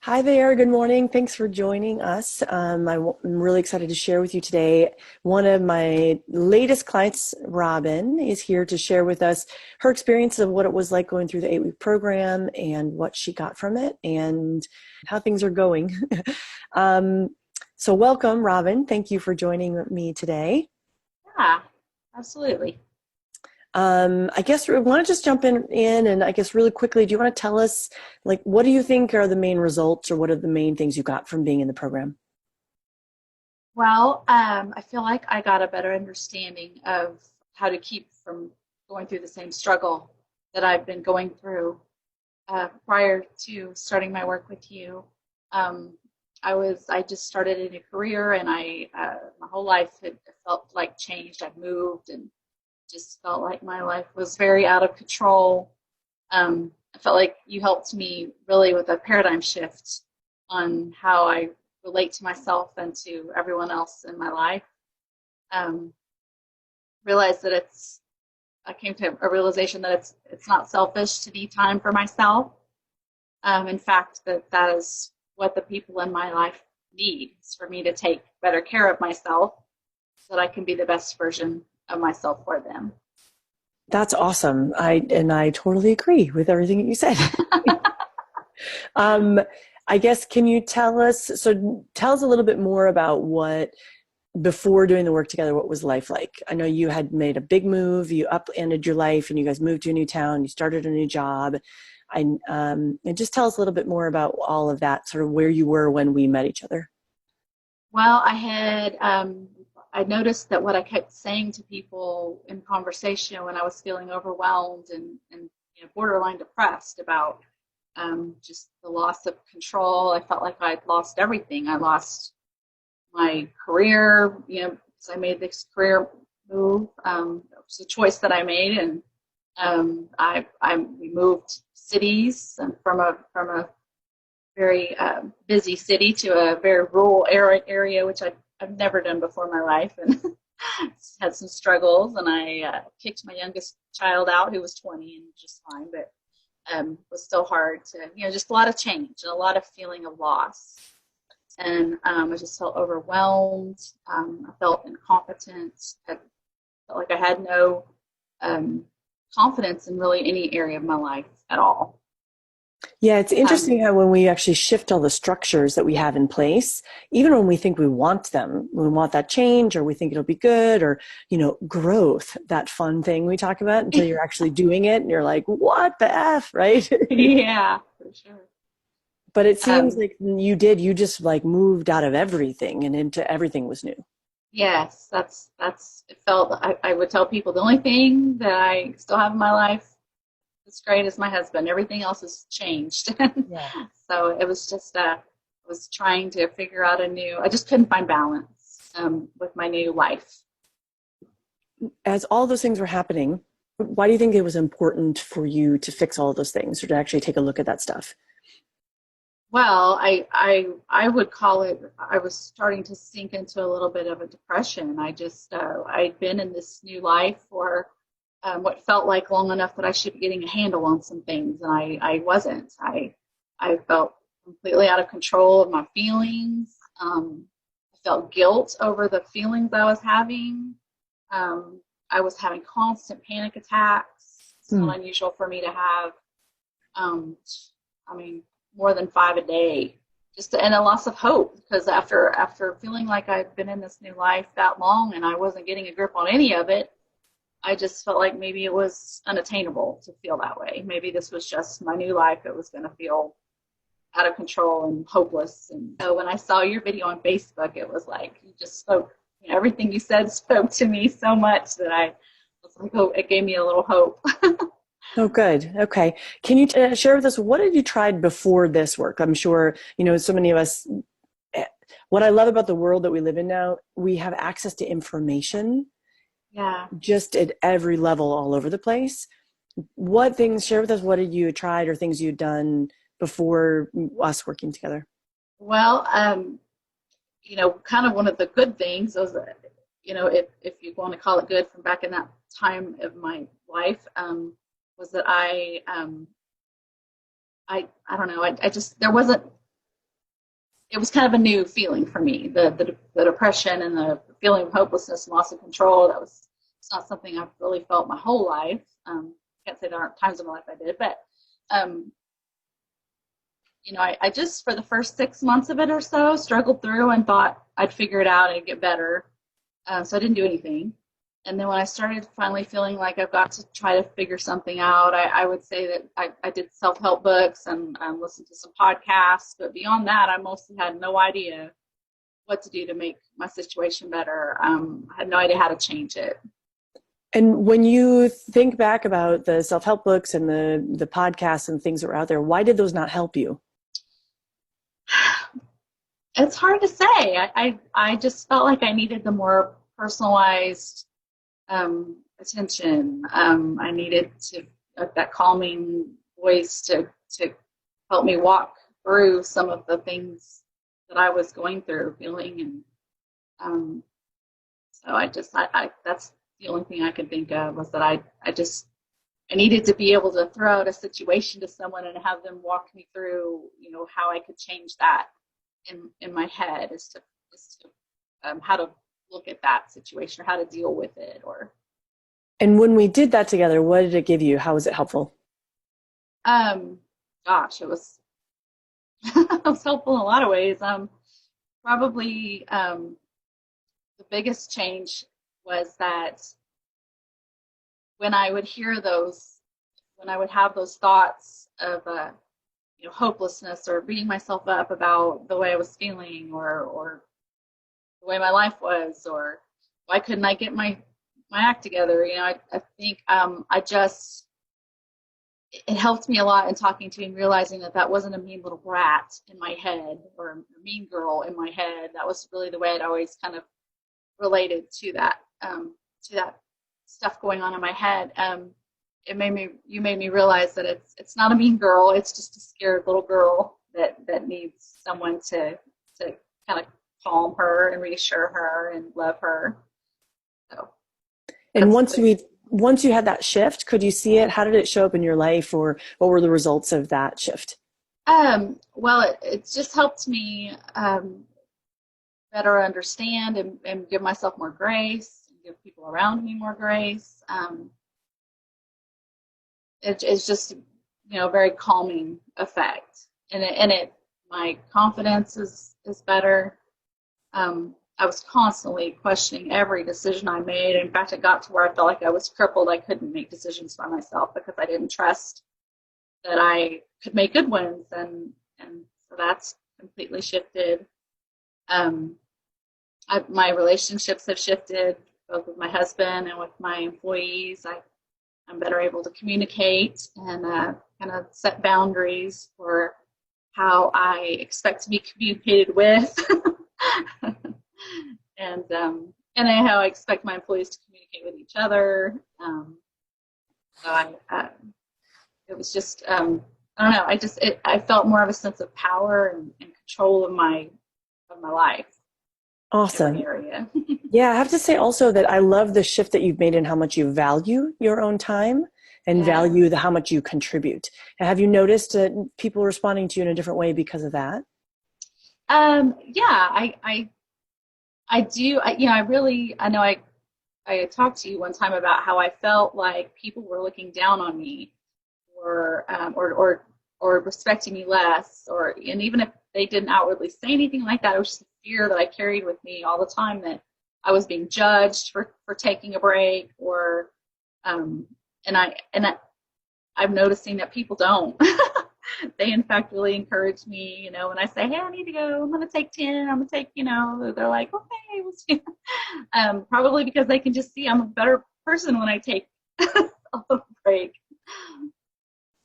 Hi there. Good morning. Thanks for joining us. I'm really excited to share with you today. One of my latest clients, Robin, is here to share with us her experience of what it was like going through the 8-week program and what she got from it and how things are going. um, so welcome, Robin. Thank you for joining me today. Yeah, absolutely. I guess we want to just jump in and I guess really quickly, do you want to tell us, like, what do you think are the main results or what are the main things you got from being in the program? Well, I feel like I got a better understanding of how to keep from going through the same struggle that I've been going through prior to starting my work with you. Um, I just started a new career, and my whole life had felt like changed. I've moved and just felt like my life was very out of control. I felt like you helped me really with a paradigm shift on how I relate to myself and to everyone else in my life. Um, Realized that I came to a realization that it's not selfish to need time for myself. In fact, that is what the people in my life need, is for me to take better care of myself so that I can be the best version of myself for them. That's awesome. I totally agree with everything that you said. Um, I guess can you tell us a little bit more about what before doing the work together, what was life like? I know you had made a big move, you upended your life and you guys moved to a new town, you started a new job. And just tell us a little bit more about all of that, sort of where you were when we met each other. Well, I noticed that what I kept saying to people in conversation when I was feeling overwhelmed and borderline depressed about just the loss of control. I felt like I'd lost everything. I lost my career, because I made this career move. It was a choice that I made, and we moved cities and from a very busy city to a very rural area, which I've never done before in my life, and had some struggles. And I kicked my youngest child out, who was 20 and just fine, but was still hard to, just a lot of change and a lot of feeling of loss. And I just felt overwhelmed. I felt incompetent. I felt like I had no confidence in really any area of my life at all. Yeah, it's Um, interesting how when we actually shift all the structures that we have in place, even when we think we want them, we want that change or we think it'll be good or, growth, that fun thing we talk about until you're actually doing it and you're like, what the F, right? yeah, for sure. But it seems Um, like you just like moved out of everything and into everything was new. yes, that's it felt. I would tell people the only thing that I still have in my life that's great is my husband. Everything else has changed. Yeah. So it was just I was trying to figure out a new. I just couldn't find balance with my new life. As all those things were happening, why do you think it was important for you to fix all of those things or to actually take a look at that stuff? Well, I would call it. I was starting to sink into a little bit of a depression. I'd been in this new life for what felt like long enough that I should be getting a handle on some things, and I wasn't. I felt completely out of control of my feelings. I felt guilt over the feelings I was having. I was having constant panic attacks. It's Hmm. not unusual for me to have. Um, I mean, more than 5 a day. And a loss of hope, because after feeling like I'd been in this new life that long and I wasn't getting a grip on any of it, I just felt like maybe it was unattainable to feel that way. Maybe this was just my new life. It was going to feel out of control and hopeless. And so when I saw your video on Facebook, it was like you just spoke. Everything you said spoke to me so much that I was like, oh, it gave me a little hope. Oh, good. Okay. Can you share with us what had you tried before this work? I'm sure, so many of us, eh, what I love about the world that we live in now, we have access to information Yeah. just at every level all over the place. What things, share with us, what had you tried or things you'd done before us working together? Well, kind of one of the good things was, if you want to call it good from back in that time of my life, was that I don't know, I just, there wasn't it was kind of a new feeling for me. The depression and the feeling of hopelessness and loss of control. It's not something I've really felt my whole life. Can't say there aren't times in my life I did, but um, I just for the first 6 months of it or so struggled through and thought I'd figure it out and get better. So I didn't do anything. And then when I started finally feeling like I've got to try to figure something out, I would say that I did self-help books and listened to some podcasts. But beyond that, I mostly had no idea what to do to make my situation better. I had no idea how to change it. And when you think back about the self-help books and the podcasts and things that were out there, why did those not help you? It's hard to say. I just felt like I needed the more personalized attention. I needed that calming voice to help me walk through some of the things that I was going through, feeling, and so I that's the only thing I could think of was that I needed to be able to throw out a situation to someone and have them walk me through, how I could change that in my head as to how to look at that situation or how to deal with it. And when we did that together, what did it give you? How was it helpful? Gosh, it was it was helpful in a lot of ways. Probably the biggest change was that when I would when I would have those thoughts of hopelessness or beating myself up about the way I was feeling or the way my life was, or why couldn't I get my act together? I think it helped me a lot in talking to you and realizing that wasn't a mean little brat in my head or a mean girl in my head. That was really the way I'd always kind of related to that stuff going on in my head. You made me realize that it's not a mean girl. It's just a scared little girl that needs someone to kind of calm her and reassure her and love her. So And once you had that shift, could you see it? How did it show up in your life, or what were the results of that shift? Well, it just helped me better understand and give myself more grace, and give people around me more grace. It's just a very calming effect, and my confidence is better. I was constantly questioning every decision I made. In fact, it got to where I felt like I was crippled. I couldn't make decisions by myself because I didn't trust that I could make good ones, and so that's completely shifted. My relationships have shifted, both with my husband and with my employees. I'm better able to communicate and kind of set boundaries for how I expect to be communicated with, and how I expect my employees to communicate with each other. So it was just I don't know. I felt more of a sense of power and control of my life. Awesome. Every area. Yeah, I have to say also that I love the shift that you've made in how much you value your own time and value how much you contribute. And have you noticed people responding to you in a different way because of that? Yeah, I do. I know I talked to you one time about how I felt like people were looking down on me, or respecting me less, and even if they didn't outwardly say anything like that, it was just a fear that I carried with me all the time that I was being judged for taking a break, I'm noticing that people don't. They in fact really encourage me, when I say, hey, I need to go, I'm going to take 10, I'm going to take, they're like, okay, we'll see. Probably because they can just see I'm a better person when I take a break.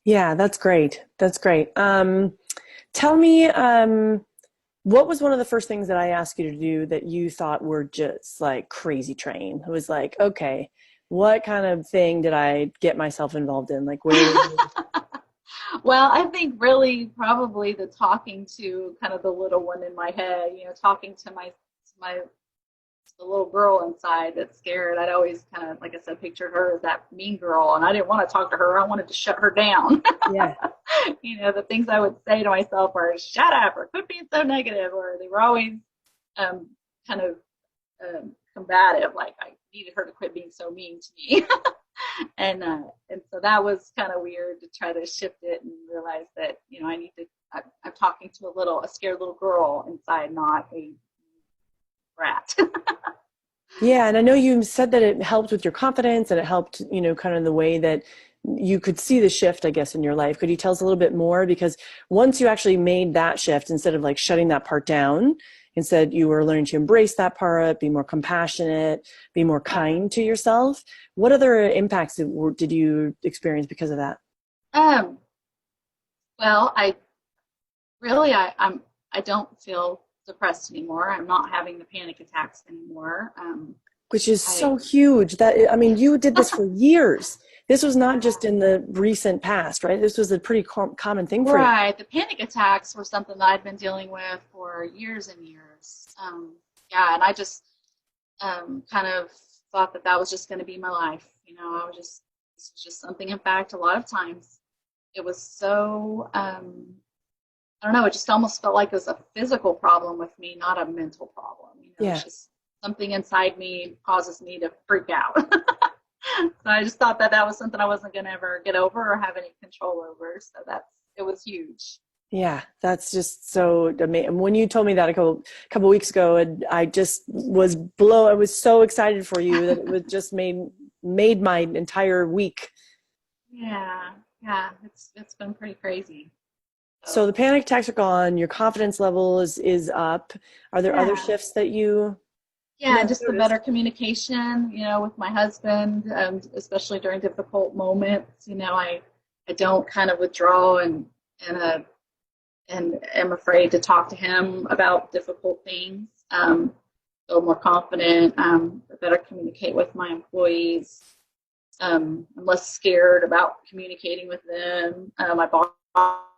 Yeah, that's great. That's great. Tell me, what was one of the first things that I asked you to do that you thought were just like crazy train? It was like, okay, what kind of thing did I get myself involved in? Like where? Well, I think really probably the talking to kind of the little one in my head, talking to my the little girl inside that's scared. I'd always kind of, like I said, pictured her as that mean girl, and I didn't want to talk to her. I wanted to shut her down. Yeah. The things I would say to myself were, shut up, or quit being so negative, or they were always um, kind of combative, like I needed her to quit being so mean to me. And so that was kind of weird to try to shift it and realize that, I need to, I'm talking to a scared little girl inside, not a brat. Yeah, and I know you said that it helped with your confidence and it helped, kind of the way that you could see the shift, I guess, in your life. Could you tell us a little bit more? Because once you actually made that shift, instead of like shutting that part down, instead you were learning to embrace that part, be more compassionate, be more kind to yourself. What other impacts did you experience because of that? um, well, I don't feel depressed anymore. I'm not having the panic attacks anymore. Which is I so huge. I mean, you did this for years. This was not just in the recent past, right? This was a pretty common thing for you. Right. The panic attacks were something that I'd been dealing with for years and years. Yeah, and I just kind of thought that that was just going to be my life. This was just something. In fact, a lot of times it was so, I don't know, it just almost felt like it was a physical problem with me, not a mental problem. It's Yeah. just something inside me causes me to freak out. So I just thought that that was something I wasn't going to ever get over or have any control over. So it was huge. Yeah, that's just so amazing. When you told me that a couple weeks ago, and I just was I was so excited for you that it was just made my entire week. Yeah, yeah, it's been pretty crazy. So So the panic attacks are gone, your confidence level is up. Are there other yeah, shifts that you yeah, just the better noticed? communication, with my husband, especially during difficult moments. I don't kind of withdraw and uh, and am afraid to talk to him about difficult things. Feel more confident, better communicate with my employees. I'm less scared about communicating with them. My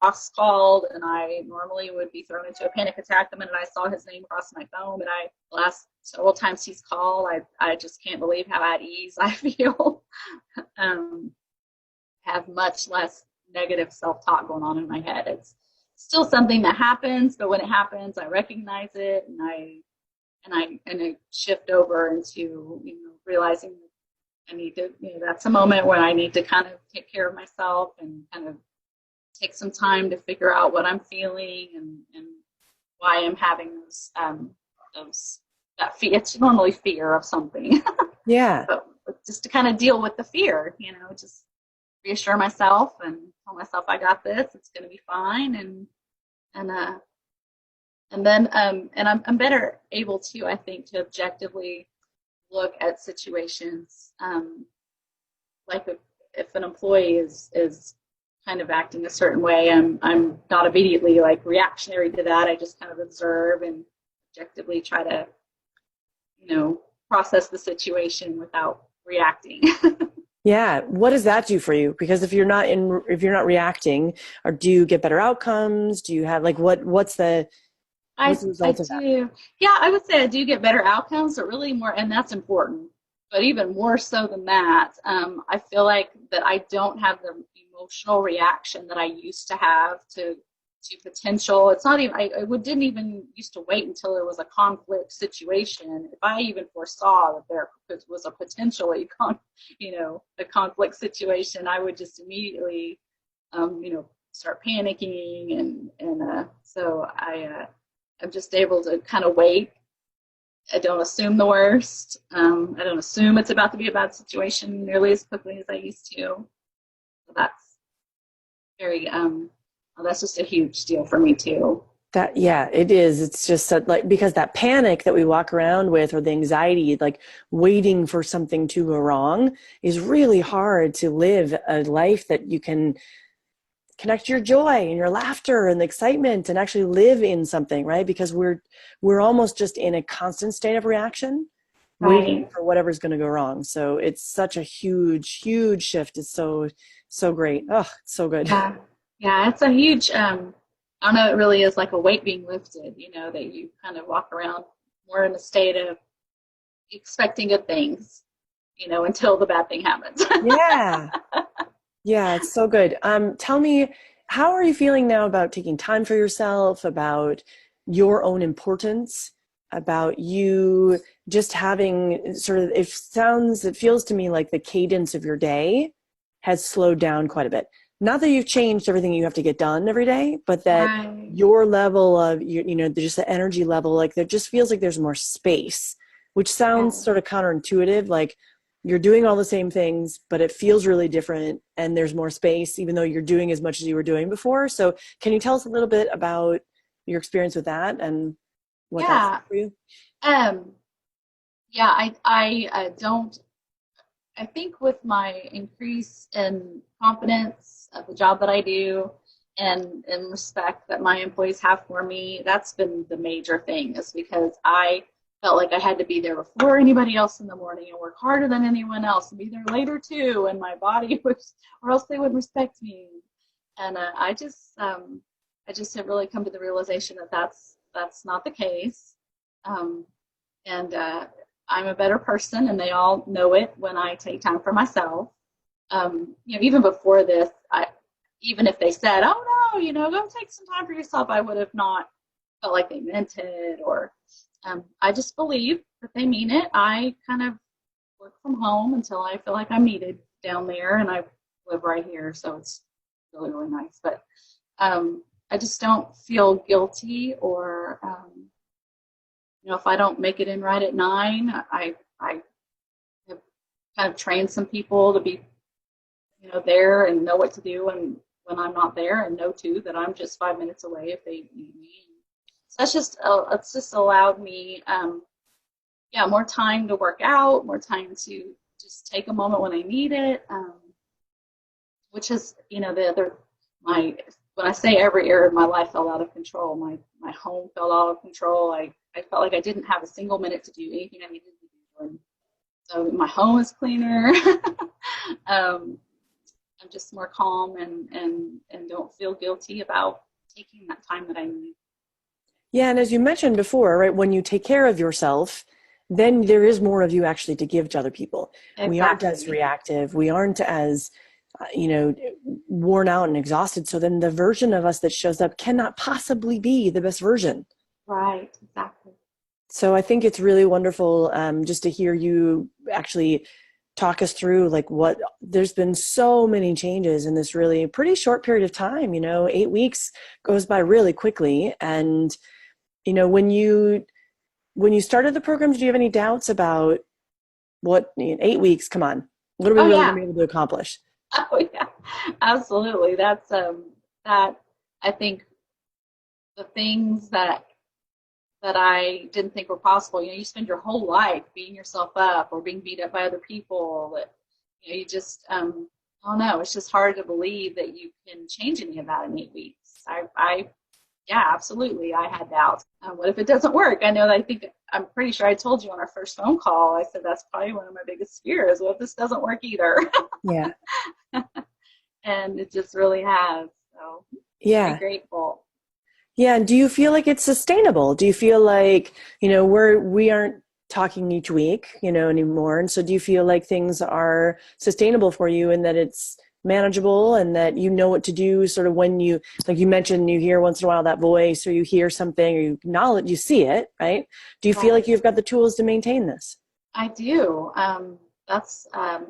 boss called, and I normally would be thrown into a panic attack the minute I saw his name across my phone. But the last several times he's called, I just can't believe how at ease I feel. um, have much less negative self-talk going on in my head. It's still something that happens, but when it happens, I recognize it, and I shift over into realizing I need to, that's a moment when I need to kind of take care of myself and kind of take some time to figure out what I'm feeling and why I'm having it's normally fear of something, Yeah. but just to kind of deal with the fear, just reassure myself and tell myself I got this, it's going to be fine, and then and I'm better able to, I think, to objectively look at situations, like if an employee is kind of acting a certain way, I'm not immediately like reactionary to that. I just kind of observe and objectively try to process the situation without reacting. Yeah. What does that do for you? Because if you're not reacting, or do you get better outcomes? Do you have like what's the I result of that? do. Yeah, I would say I do get better outcomes, but really more, and that's important. But even more so than that, I feel like that I don't have the emotional reaction that I used to have to potential. It's not even. Didn't even used to wait until there was a conflict situation. If I even foresaw that there was a potentially a conflict situation, I would just immediately, start panicking, and I'm just able to kind of wait. I don't assume the worst. I don't assume it's about to be a bad situation nearly as quickly as I used to. So that's very, that's just a huge deal for me too. That, yeah, it is. It's just that, like, because that panic that we walk around with, or the anxiety, like waiting for something to go wrong, is really hard to live a life that you can connect your joy and your laughter and the excitement and actually live in something, right? Because we're almost just in a constant state of reaction, waiting Right. for whatever's going to go wrong. So it's such a huge, huge shift. It's so great. Oh, it's so good. Yeah. Yeah. It's a huge, I don't know, it really is like a weight being lifted, that you kind of walk around more in a state of expecting good things, until the bad thing happens. Yeah. Yeah, it's so good. Tell me, how are you feeling now about taking time for yourself, about your own importance, about you just having sort of, it feels to me like the cadence of your day has slowed down quite a bit. Not that you've changed everything you have to get done every day, but that Right. your level of, just the energy level, like there just feels like there's more space, which sounds Right. sort of counterintuitive. Like, you're doing all the same things, but it feels really different and there's more space, even though you're doing as much as you were doing before. So can you tell us a little bit about your experience with that and what that's Yeah. like for you? Um, yeah, I don't, I think with my increase in confidence of the job that I do and respect that my employees have for me, that's been the major thing, is because I felt like I had to be there before anybody else in the morning and work harder than anyone else and be there later too. And my body was, or else they wouldn't respect me. And I just have really come to the realization that that's not the case. Um, and I'm a better person, and they all know it when I take time for myself. Even before this, even if they said, "Oh no, go take some time for yourself," I would have not felt like they meant it, or I just believe that they mean it. I kind of work from home until I feel like I'm needed down there, and I live right here, so it's really, really nice. But I just don't feel guilty, or if I don't make it in right at 9, I have kind of trained some people to be, there and know what to do, and when I'm not there, and know too that I'm just 5 minutes away if they need me. So it's just allowed me, more time to work out, more time to just take a moment when I need it, which is, the other, my, when I say every area of my life felt out of control, my home felt out of control. I felt like I didn't have a single minute to do anything I needed to do. And so my home is cleaner. I'm just more calm, and don't feel guilty about taking that time that I need. Yeah, and as you mentioned before, right, when you take care of yourself, then there is more of you actually to give to other people. We aren't as Exactly. reactive. We aren't as, worn out and exhausted. So then the version of us that shows up cannot possibly be the best version. Right. Exactly. So I think it's really wonderful, just to hear you actually talk us through like what there's been so many changes in this really pretty short period of time. 8 weeks goes by really quickly. And when you started the program, did you have any doubts about 8 weeks? Come on, what are we Oh really going yeah. to be able to accomplish? Oh yeah. Absolutely. That's that I think the things that I didn't think were possible. You spend your whole life beating yourself up or being beat up by other people. That you just I don't know. It's just hard to believe that you can change any of that in 8 weeks. Yeah, absolutely. I had doubts. What if it doesn't work? I know that I'm pretty sure I told you on our first phone call. I said that's probably one of my biggest fears. What if this doesn't work either? Yeah. And it just really has. So very Yeah. grateful. Yeah, and do you feel like it's sustainable? Do you feel like, we aren't talking each week, anymore. And so do you feel like things are sustainable for you and that it's manageable and that you know what to do sort of when you, like you mentioned, you hear once in a while that voice or you hear something or you acknowledge, you see it, right? Do you feel like Right. you've got the tools to maintain this? I do. That's and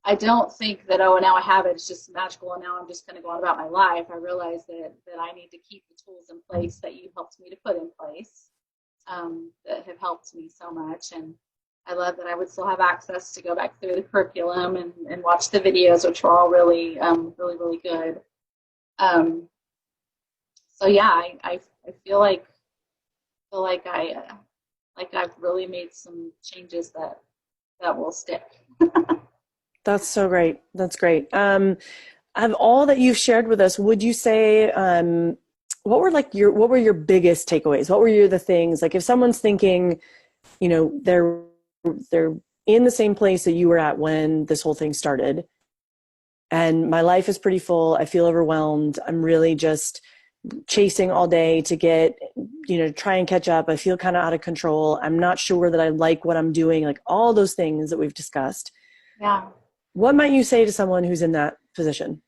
I don't think that, oh, now I have it, it's just magical and now I'm just going to go on about my life. I realize that I need to keep the tools in place that you helped me to put in place, that have helped me so much. And I love that I would still have access to go back through the curriculum and watch the videos, which were all really, really, really good. Um, so yeah, I feel like I've really made some changes that will stick. That's so great. That's great. Of all that you've shared with us, would you say, what were your biggest takeaways? What were the things, like if someone's thinking, they're in the same place that you were at when this whole thing started, and my life is pretty full. I feel overwhelmed. I'm really just chasing all day to get try and catch up. I feel kind of out of control. I'm not sure that I like what I'm doing, like all those things that we've discussed. Yeah. What might you say to someone who's in that position?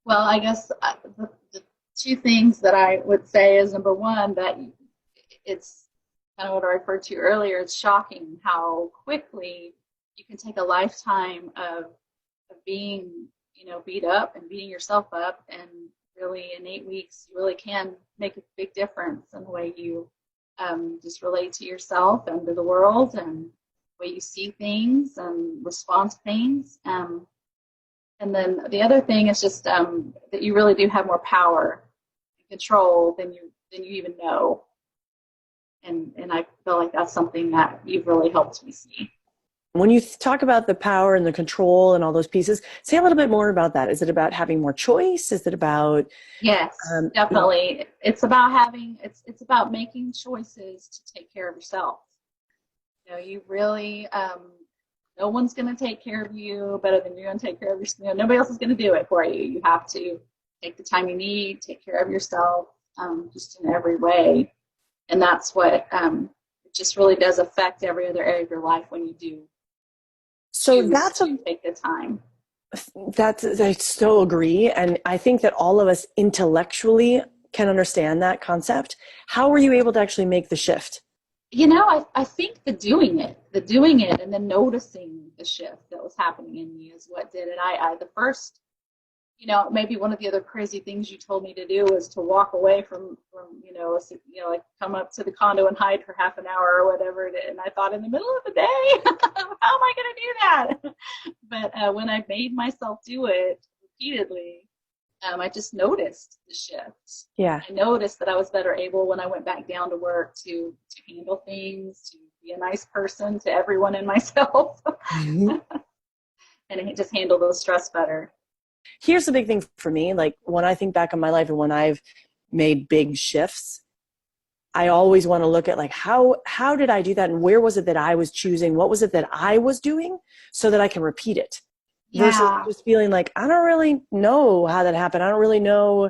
Well, I guess the two things that I would say is number one, that it's kind of what I referred to earlier. It's shocking how quickly you can take a lifetime of being, beat up and beating yourself up. And really, in 8 weeks, you really can make a big difference in the way you just relate to yourself and to the world, and the way you see things and respond to things. And then the other thing is just that you really do have more power and control than you even know. And I feel like that's something that you've really helped me see. When you talk about the power and the control and all those pieces, say a little bit more about that. Is it about having more choice? Is it about Yes, definitely. It's about it's about making choices to take care of yourself. You really, no one's going to take care of you better than you're going to take care of yourself. Nobody else is going to do it for you. You have to take the time you need, take care of yourself, just in every way. And that's what it just really does affect every other area of your life when you do so choose to take the time. I so agree. And I think that all of us intellectually can understand that concept. How were you able to actually make the shift? I think the doing it and then noticing the shift that was happening in me is what did it. The first, maybe one of the other crazy things you told me to do was to walk away from like come up to the condo and hide for half an hour or whatever. And I thought, in the middle of the day, how am I going to do that? But when I made myself do it repeatedly, I just noticed the shift. Yeah. I noticed that I was better able when I went back down to work to handle things, to be a nice person to everyone and myself, Mm-hmm. and just handle the stress better. Here's the big thing for me. Like when I think back on my life and when I've made big shifts, I always want to look at like how did I do that, and where was it that I was choosing? What was it that I was doing so that I can repeat it? Versus Yeah, just feeling like I don't really know how that happened. I don't really know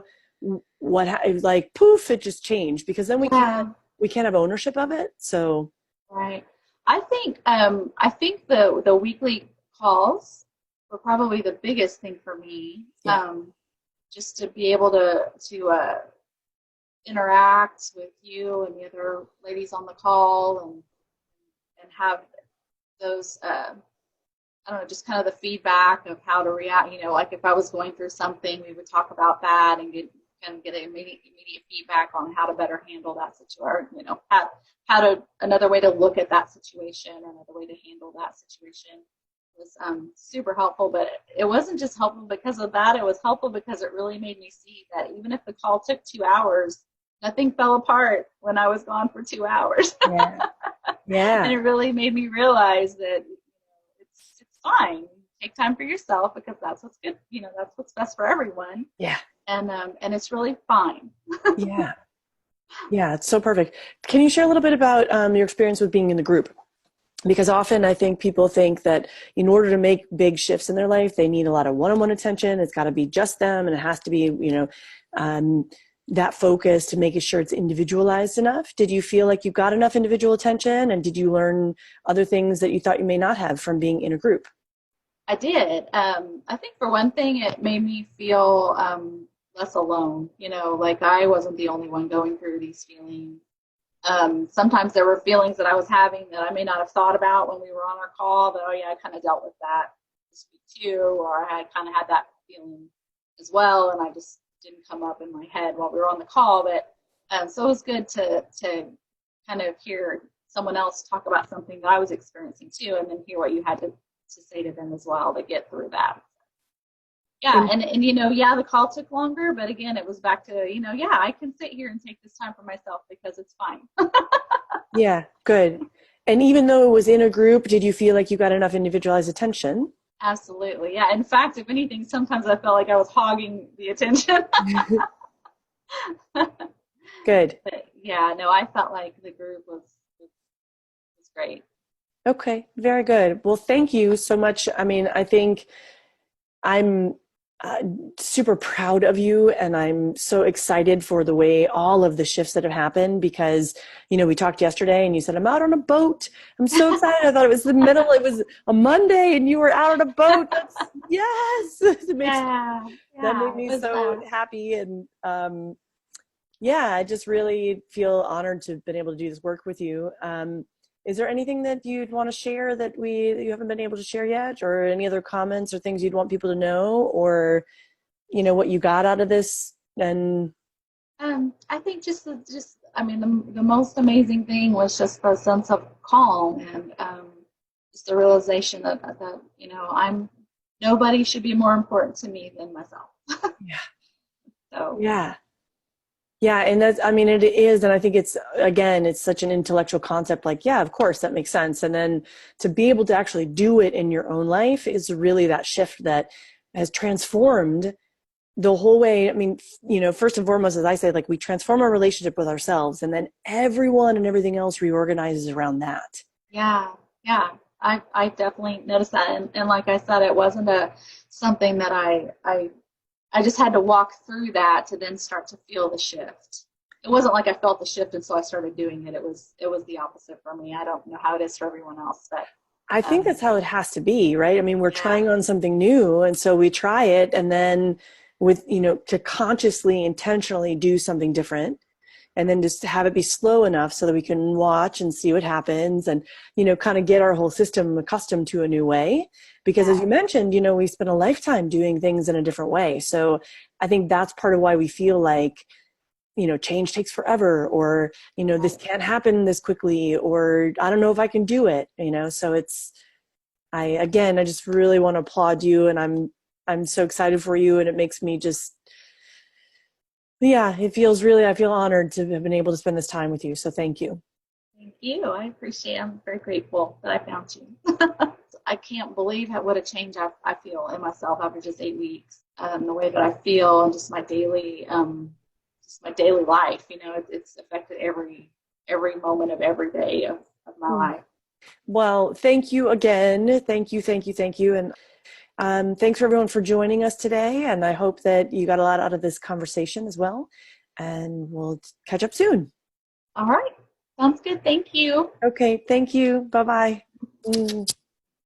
like poof, it just changed, because then yeah, we can't have ownership of it. So right. I think the weekly calls were probably the biggest thing for me. yeah. Just to be able to interact with you and the other ladies on the call, and have those I don't know, just kind of the feedback of how to react. Like if I was going through something, we would talk about that and get immediate feedback on how to better handle that situation. Another way to look at that situation, or another way to handle that situation was super helpful. But it wasn't just helpful because of that. It was helpful because it really made me see that even if the call took 2 hours, nothing fell apart when I was gone for 2 hours. Yeah. And Yeah. it really made me realize that it's fine. Take time for yourself, because that's what's good. That's what's best for everyone. Yeah. And it's really fine. Yeah. Yeah. It's so perfect. Can you share a little bit about your experience with being in the group? Because often I think people think that in order to make big shifts in their life, they need a lot of one-on-one attention. It's got to be just them, and it has to be, um, that focus to making sure it's individualized enough. Did you feel like you got enough individual attention, and did you learn other things that you thought you may not have from being in a group? I did. I think for one thing, it made me feel less alone. Like I wasn't the only one going through these feelings. Sometimes there were feelings that I was having that I may not have thought about when we were on our call, that, oh yeah, I kind of dealt with that this week too, or I had kind of had that feeling as well, and I just didn't come up in my head while we were on the call. But so it was good to kind of hear someone else talk about something that I was experiencing too, and then hear what you had to say to them as well to get through that. Yeah, And and yeah, the call took longer, but again, it was back to, yeah, I can sit here and take this time for myself because it's fine. yeah, good. And even though it was in a group, did you feel like you got enough individualized attention? Absolutely. Yeah. In fact, if anything, sometimes I felt like I was hogging the attention. Good. But yeah, no, I felt like the group was great. Okay, very good. Well, thank you so much. I mean, I think I'm uh, super proud of you, and I'm so excited for the way all of the shifts that have happened because, we talked yesterday and you said, I'm out on a boat. I'm so excited. I thought it was a Monday and you were out on a boat. That's, yes, Yeah, that made yeah, it me was so happy. And yeah, I just really feel honored to have been able to do this work with you. Is there anything that you'd want to share that you haven't been able to share yet, or any other comments or things you'd want people to know, or what you got out of this? And I think I mean, the most amazing thing was just the sense of calm and just the realization that nobody should be more important to me than myself. yeah, So yeah, yeah, and that's, I mean, it is, and I think it's, again, it's such an intellectual concept. Like, yeah, of course, that makes sense. And then to be able to actually do it in your own life is really that shift that has transformed the whole way. I mean, first and foremost, as I say, like we transform our relationship with ourselves, and then everyone and everything else reorganizes around that. yeah, yeah, I definitely noticed that, and like I said, it wasn't a something that I just had to walk through that to then start to feel the shift. It wasn't like I felt the shift and so I started doing it. It was the opposite for me. I don't know how it is for everyone else, but I think um, that's how it has to be, right? I mean, we're yeah, trying on something new, and so we try it, and then to consciously, intentionally do something different, and then just have it be slow enough so that we can watch and see what happens, and kind of get our whole system accustomed to a new way. Because as yeah, you mentioned, we spent a lifetime doing things in a different way. So I think that's part of why we feel like change takes forever, or this right. can't happen this quickly, or I don't know if I can do it. So I just really want to applaud you, and I'm so excited for you, and it makes me just, yeah, it feels really, I feel honored to have been able to spend this time with you. So thank you. Thank you. I appreciate it. I'm very grateful that I found you. I can't believe what a change I feel in myself after just 8 weeks. The way that I feel and just my daily life. It's affected every moment of every day of my life. Well, thank you again. Thank you, thank you, thank you. And thanks for everyone for joining us today. And I hope that you got a lot out of this conversation as well. And we'll catch up soon. All right. Sounds good. Thank you. Okay, thank you. Bye bye.